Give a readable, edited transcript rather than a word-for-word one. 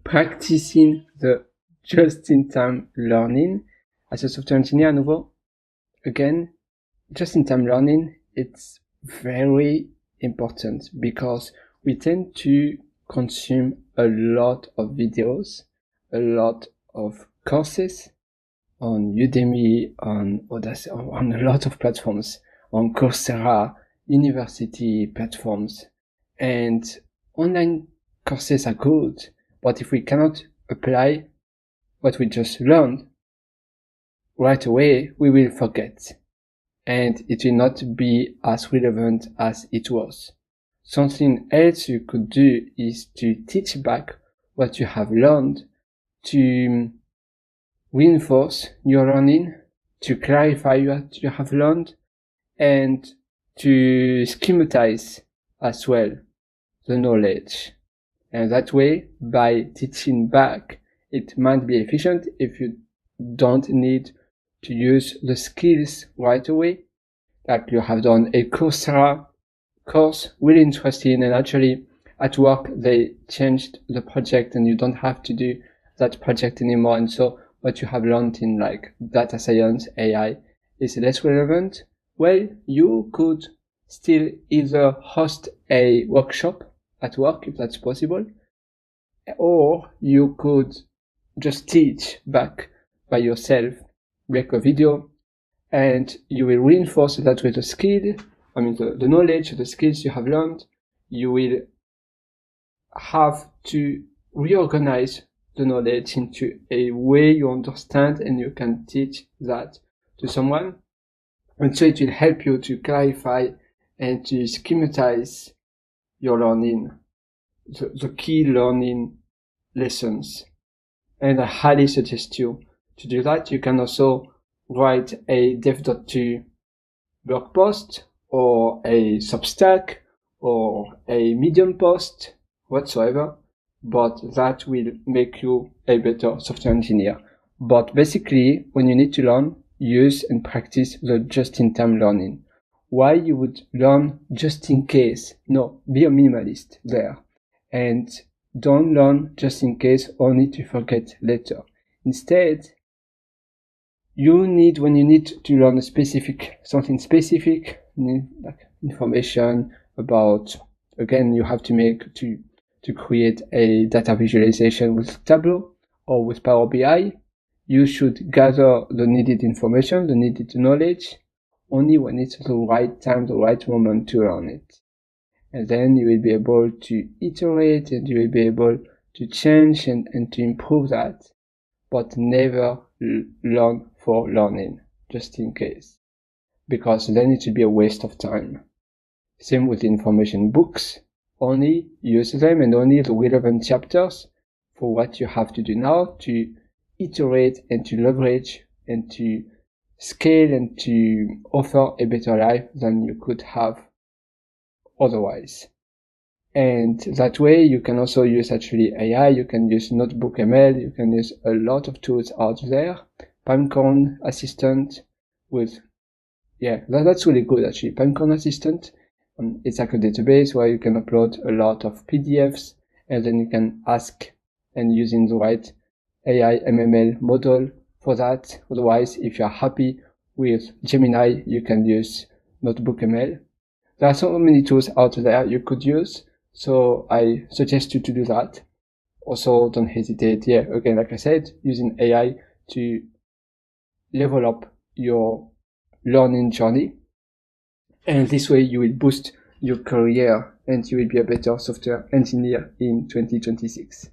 practicing the just-in-time learning as a software engineer à nouveau. Again, just-in-time learning, it's very important because we tend to consume a lot of videos, a lot of courses on Udemy, on Udacity, on a lot of platforms, on Coursera, university platforms, and online courses are good, but if we cannot apply what we just learned right away, we will forget, and it will not be as relevant as it was. Something else you could do is to teach back what you have learned, to reinforce your learning, to clarify what you have learned, and to schematize as well the knowledge. And that way, by teaching back, it might be efficient if you don't need to use the skills right away. Like you have done a Coursera course, really interesting, and actually at work they changed the project and you don't have to do that project anymore. And so what you have learned in like data science, AI is less relevant. Well, you could still either host a workshop at work if that's possible, or you could just teach back by yourself, make a video, and you will reinforce that with the knowledge, the skills you have learned. You will have to reorganize the knowledge into a way you understand and you can teach that to someone. And so it will help you to clarify and to schematize your learning, the key learning lessons. And I highly suggest you to do that. You can also write a dev.to blog post or a Substack or a Medium post, whatsoever, but that will make you a better software engineer. But basically, when you need to learn, use and practice the just-in-time learning. Why you would learn just in case? No, be a minimalist there. And don't learn just in case only to forget later. Instead, when you need to learn something specific, like information about, again, you have to create a data visualization with Tableau or with Power BI, you should gather the needed information, the needed knowledge, only when it's the right time, the right moment to learn it. And then you will be able to iterate and you will be able to change and to improve that, but never learn for learning, just in case, because then it will be a waste of time. Same with information books. Only use them and only the relevant chapters for what you have to do now to iterate and to leverage and to scale and to offer a better life than you could have otherwise. And that way you can also use actually AI, you can use Notebook ML, you can use a lot of tools out there. Pinecone Assistant that's really good actually. Pinecone Assistant, it's like a database where you can upload a lot of PDFs and then you can ask and using the right AI MML model for that. Otherwise, if you're happy with Gemini, you can use Notebook ML. There are so many tools out there you could use, so I suggest you to do that. Also, don't hesitate, again, like I said, using AI to level up your learning journey. And this way you will boost your career and you will be a better software engineer in 2026.